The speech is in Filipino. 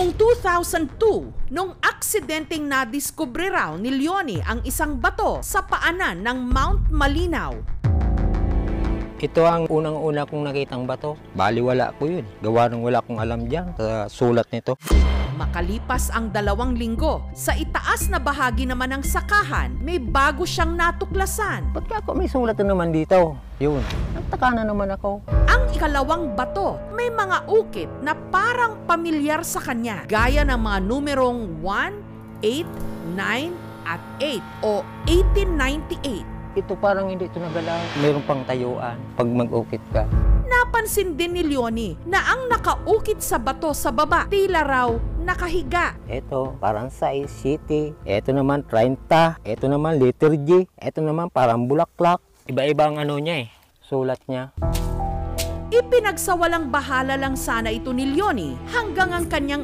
Noong 2002, nung aksidenteng nadiskubre raw ni Leonie ang isang bato sa paanan ng Mount Malinaw. Ito ang unang-una kong nakitang bato. Baliwala ko yun. Gawa ng wala akong alam dyan sa sulat nito. Makalipas ang 2 linggo, sa itaas na bahagi naman ng sakahan, may bago siyang natuklasan. Ba't ka ako may sulat na naman dito? Yun, nagtaka na naman ako. Ang ikalawang bato, may mga ukit na parang pamilyar sa kanya. Gaya ng mga numerong 1, 8, 9, at 8 o 1898. Ito parang hindi ito nagalaw. Mayroon pang tayuan pag mag-ukit ka. Napansin din ni Leonie na ang nakaukit sa bato sa baba, tila raw nakahiga. Ito parang size city. Ito naman 30. Ito naman letter G. Ito naman parang bulaklak. Iba-iba ang ano niya sulat niya. Ipinagsawalang bahala lang sana ito ni Leonie hanggang ang kanyang